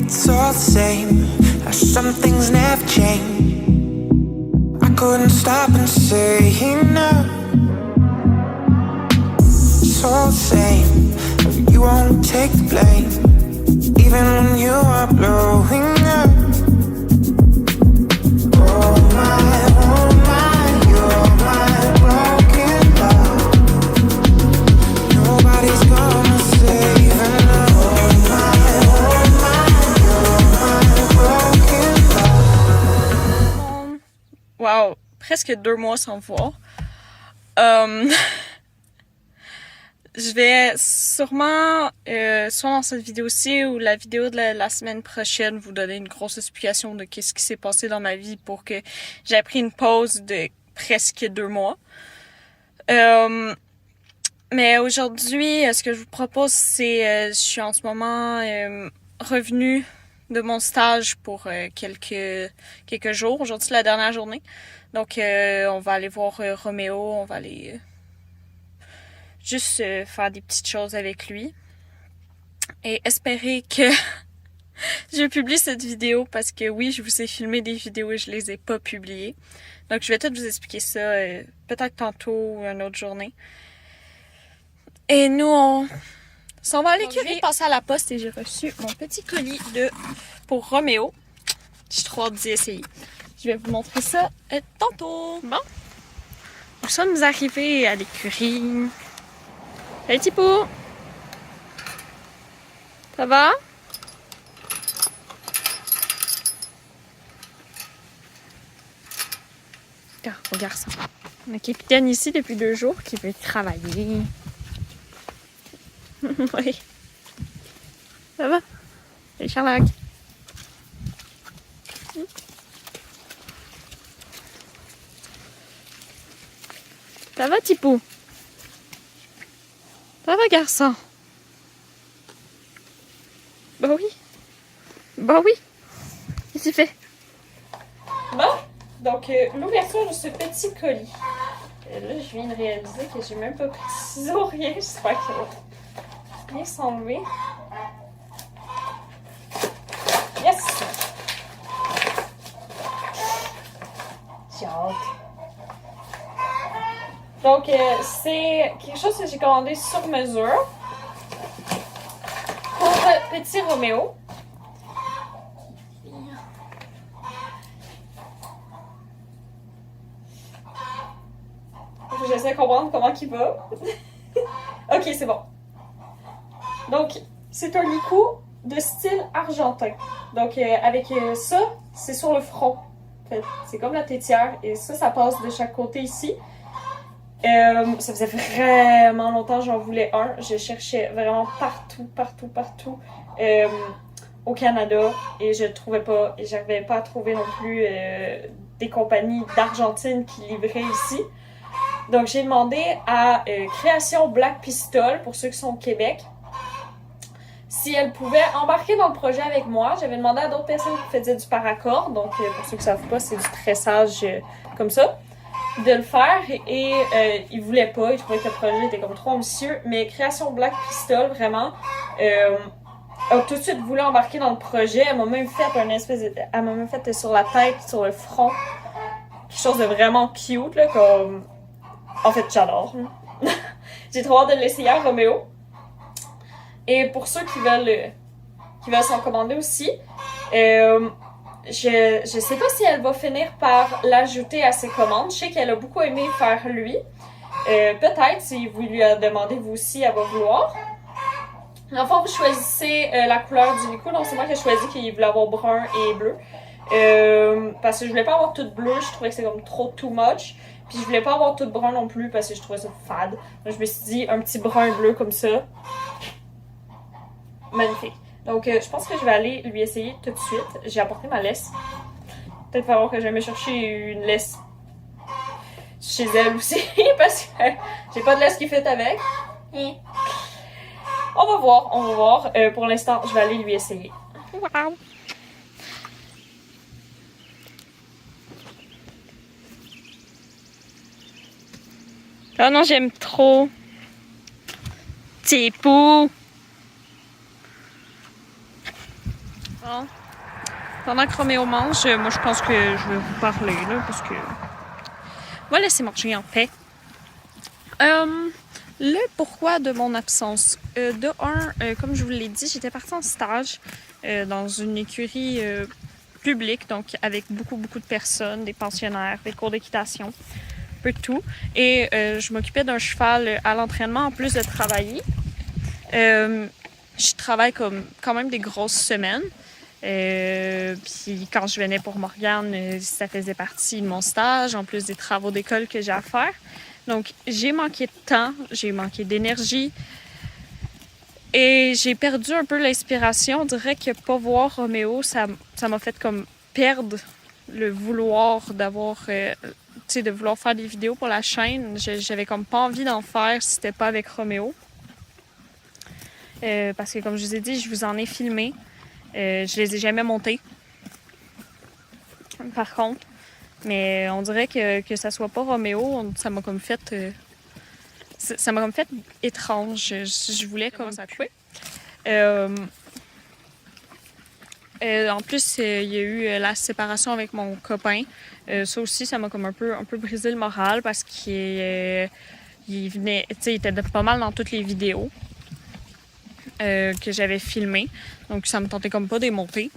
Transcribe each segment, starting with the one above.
It's all the same, some things never change. I couldn't stop and say no. It's all the same, you won't take the blame, even when you are blowing up. Oh my, you're my broken love. Nobody's gonna save enough. Oh my, you're my broken love. Wow, presque 2 mois sans me voir. Je vais sûrement, soit dans cette vidéo-ci ou la vidéo de la semaine prochaine, vous donner une grosse explication de qu'est-ce qui s'est passé dans ma vie pour que j'ai pris une pause de presque 2 mois. Mais aujourd'hui, ce que je vous propose, c'est, je suis en ce moment revenue de mon stage pour quelques jours. Aujourd'hui, c'est la dernière journée. Donc, on va aller voir Roméo, on va aller juste faire des petites choses avec lui. Et espérer que je publie cette vidéo parce que oui, je vous ai filmé des vidéos et je les ai pas publiées. Donc, je vais tout vous expliquer ça peut-être tantôt ou une autre journée. Et nous, on s'en va à l'écurie. Je viens de passer à la poste et j'ai reçu mon petit colis pour Roméo. J'ai trop hâte d'y essayer. Je vais vous montrer ça tantôt. Bon. Nous sommes arrivés à l'écurie. Salut Tipou! Ça va? Regarde ça. On a un capitaine ici depuis 2 jours qui veut travailler. Oui. Ça va? Salut Sherlock. Ça va Tipou? Ça va garçon? Bah oui. Bah oui. Qu'est-ce que tu fais? Bon, donc l'ouverture de ce petit colis. Et là, je viens de réaliser que j'ai même pas pris de ciseaux, rien. J'espère que ça va bien s'enlever. Yes! J'ai hâte. Donc, c'est quelque chose que j'ai commandé sur mesure pour petit Roméo. J'essaie de comprendre comment il va. Ok, c'est bon. Donc, c'est un licou de style argentin. Donc, avec ça, c'est sur le front. En fait, c'est comme la tétière. Et ça passe de chaque côté ici. Ça faisait vraiment longtemps que j'en voulais un. Je cherchais vraiment partout au Canada et je ne trouvais pas. Et j'arrivais pas à trouver non plus des compagnies d'Argentine qui livraient ici. Donc j'ai demandé à Création Black Pistol, pour ceux qui sont au Québec, si elle pouvait embarquer dans le projet avec moi. J'avais demandé à d'autres personnes qui faisaient du paracord. Donc pour ceux qui ne savent pas, c'est du tressage comme ça. De le faire et il voulait pas, il trouvait que le projet était comme trop ambitieux, mais Création Black Pistol vraiment a tout de suite voulu embarquer dans le projet. Elle m'a même fait elle m'a même fait sur la tête, sur le front, quelque chose de vraiment cute là, comme en fait j'adore. J'ai trop hâte de l'essayer à Roméo. Et pour ceux qui veulent s'en commander aussi, je sais pas si elle va finir par l'ajouter à ses commandes. Je sais qu'elle a beaucoup aimé faire lui. Peut-être, si vous lui demandez vous aussi, elle va vouloir. Enfin, vous choisissez la couleur du licou. Donc, c'est moi qui ai choisi qu'il voulait avoir brun et bleu. Parce que je voulais pas avoir tout bleu. Je trouvais que c'est comme trop too much. Puis, je voulais pas avoir tout brun non plus parce que je trouvais ça fade. Donc, je me suis dit, un petit brun bleu comme ça. Magnifique. Donc, je pense que je vais aller lui essayer tout de suite. J'ai apporté ma laisse. Peut-être falloir que j'aille me chercher une laisse chez elle aussi, parce que j'ai pas de laisse qui fait avec. On va voir. Pour l'instant, je vais aller lui essayer. Wow. Oh non, j'aime trop. Tipou. Bon. Pendant que Roméo mange, moi je pense que je vais vous parler là, parce que on va laisser manger en paix. Le pourquoi de mon absence. De un, comme je vous l'ai dit, j'étais partie en stage dans une écurie publique, donc avec beaucoup de personnes, des pensionnaires, des cours d'équitation, un peu de tout. Et je m'occupais d'un cheval à l'entraînement en plus de travailler. Je travaille quand même des grosses semaines. Puis quand je venais pour Morgane, ça faisait partie de mon stage, en plus des travaux d'école que j'ai à faire. Donc j'ai manqué de temps, j'ai manqué d'énergie et j'ai perdu un peu l'inspiration. On dirait que pas voir Roméo, ça m'a fait comme perdre le vouloir d'avoir, de vouloir faire des vidéos pour la chaîne. J'avais comme pas envie d'en faire si c'était pas avec Roméo. Parce que comme je vous ai dit, je vous en ai filmé. Je les ai jamais montés. Par contre, mais on dirait que ça soit pas Roméo, ça m'a comme fait étrange. Je voulais comme ça couper. En plus, il y a eu la séparation avec mon copain. Ça aussi, ça m'a comme un peu brisé le moral parce qu'il venait, il était pas mal dans toutes les vidéos que j'avais filmées. Donc, ça me tentait comme pas de les monter.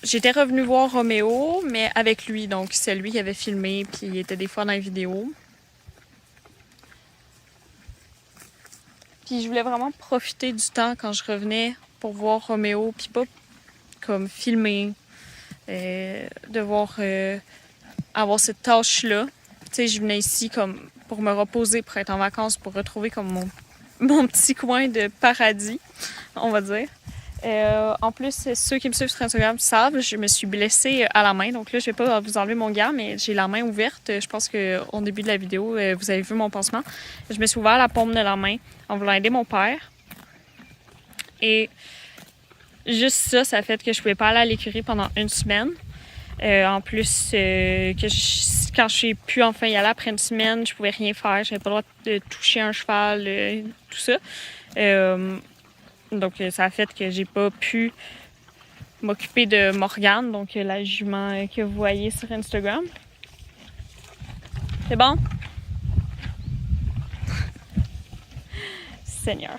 J'étais revenue voir Roméo, mais avec lui. Donc, c'est lui qui avait filmé, puis il était des fois dans les vidéos. Puis, je voulais vraiment profiter du temps quand je revenais pour voir Roméo, puis pas comme filmer, devoir avoir cette tâche-là. Tu sais, je venais ici comme pour me reposer, pour être en vacances, pour retrouver comme mon petit coin de paradis, on va dire. En plus, ceux qui me suivent sur Instagram savent, je me suis blessée à la main. Donc là, je vais pas vous enlever mon gant, mais j'ai la main ouverte. Je pense qu'au début de la vidéo, vous avez vu mon pansement. Je me suis ouvert la paume de la main en voulant aider mon père. Et juste ça fait que je pouvais pas aller à l'écurie pendant une semaine. En plus, quand je suis pu enfin y aller après une semaine, je pouvais rien faire. J'avais pas le droit de toucher un cheval, tout ça. Donc, ça a fait que j'ai pas pu m'occuper de Morgane, donc la jument que vous voyez sur Instagram. C'est bon? Seigneur.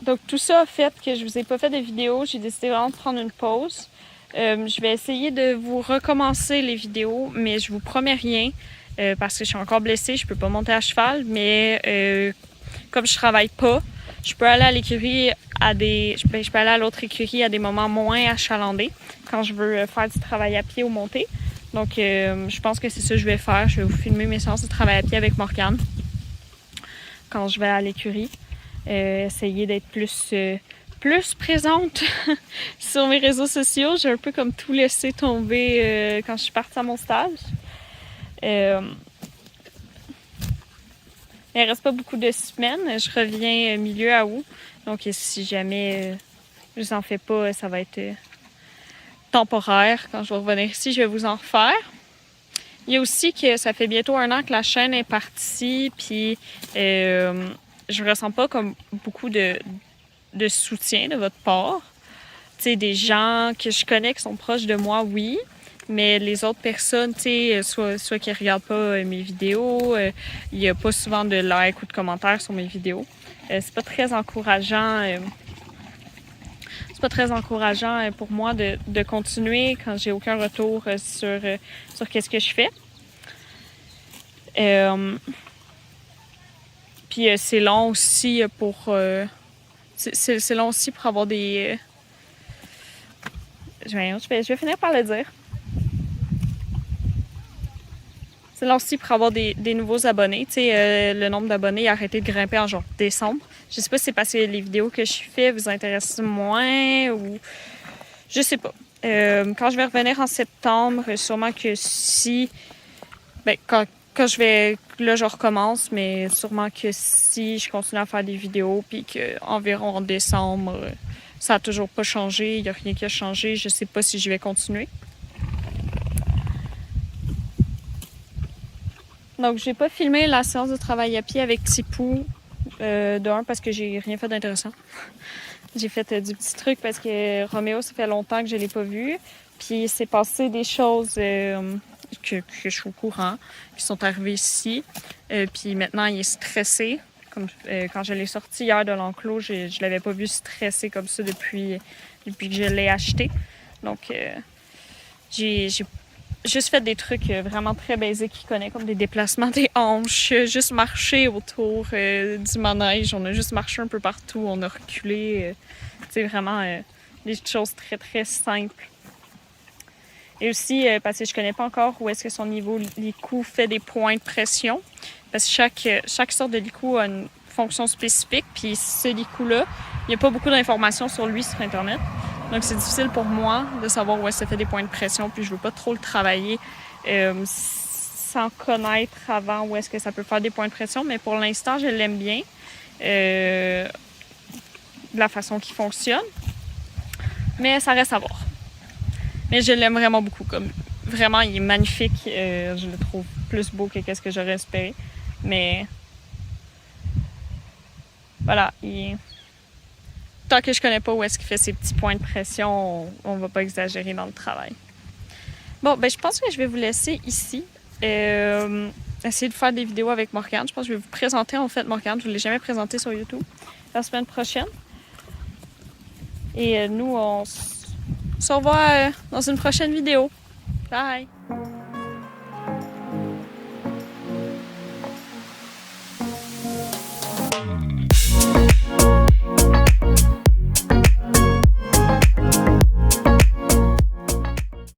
Donc, tout ça a fait que je vous ai pas fait de vidéo. J'ai décidé vraiment de prendre une pause. Je vais essayer de vous recommencer les vidéos, mais je vous promets rien parce que je suis encore blessée. Je peux pas monter à cheval, mais comme je travaille pas, je peux aller à l'écurie je peux aller à l'autre écurie à des moments moins achalandés quand je veux faire du travail à pied ou monter. Donc, je pense que c'est ça que je vais faire. Je vais vous filmer mes séances de travail à pied avec Morgane quand je vais à l'écurie. Essayer d'être plus présente sur mes réseaux sociaux. J'ai un peu comme tout laissé tomber quand je suis partie à mon stage. Il reste pas beaucoup de semaines. Je reviens milieu août. Donc, si jamais je vous en fais pas, ça va être temporaire. Quand je vais revenir ici, je vais vous en refaire. Il y a aussi que ça fait bientôt 1 an que la chaîne est partie. Puis, je ressens pas comme beaucoup de soutien de votre part. Tu sais, des gens que je connais qui sont proches de moi, oui. Mais les autres personnes, tu sais, soit qui regardent pas mes vidéos, il y a pas souvent de likes ou de commentaires sur mes vidéos. C'est pas très encourageant. C'est pas très encourageant pour moi de continuer quand j'ai aucun retour sur qu'est-ce que je fais. Puis c'est long aussi pour c'est long aussi pour avoir des je vais finir par le dire. C'est long aussi pour avoir des nouveaux abonnés. Tu sais, le nombre d'abonnés a arrêté de grimper en genre décembre. Je sais pas si c'est parce que les vidéos que je fais vous intéressent moins ou je sais pas. Quand je vais revenir en septembre, sûrement que si quand je recommence, mais sûrement que si je continue à faire des vidéos puis qu'environ en décembre, ça a toujours pas changé, il y a rien qui a changé, je sais pas si je vais continuer. Donc, j'ai pas filmé la séance de travail à pied avec Tipou De un, parce que j'ai rien fait d'intéressant. J'ai fait du petit truc parce que Roméo, ça fait longtemps que je l'ai pas vu. Puis il s'est passé des choses que je suis au courant, qui sont arrivées ici. Puis maintenant, il est stressé. Comme, quand je l'ai sorti hier de l'enclos, je l'avais pas vu stressé comme ça depuis que je l'ai acheté. Donc, j'ai juste fait des trucs vraiment très basiques qu'il connaît, comme des déplacements des hanches, juste marcher autour du manège. On a juste marché un peu partout, on a reculé. C'est vraiment des choses très, très simples. Et aussi, parce que je connais pas encore où est-ce que son niveau licou fait des points de pression. Parce que chaque sorte de licou a une fonction spécifique. Puis ce licou-là, il n'y a pas beaucoup d'informations sur lui sur Internet. Donc c'est difficile pour moi de savoir où est-ce que ça fait des points de pression. Puis je veux pas trop le travailler sans connaître avant où est-ce que ça peut faire des points de pression. Mais pour l'instant, je l'aime bien. De la façon qu'il fonctionne. Mais ça reste à voir. Mais je l'aime vraiment beaucoup. Comme, vraiment, il est magnifique. Je le trouve plus beau que ce que j'aurais espéré. Mais voilà, tant que je connais pas où est-ce qu'il fait ses petits points de pression, on va pas exagérer dans le travail. Bon, ben je pense que je vais vous laisser ici. Essayer de faire des vidéos avec Morgane. Je pense que je vais vous présenter en fait Morgane. Je ne l'ai jamais présenté sur YouTube la semaine prochaine. Et nous, on se revoit dans une prochaine vidéo. Bye!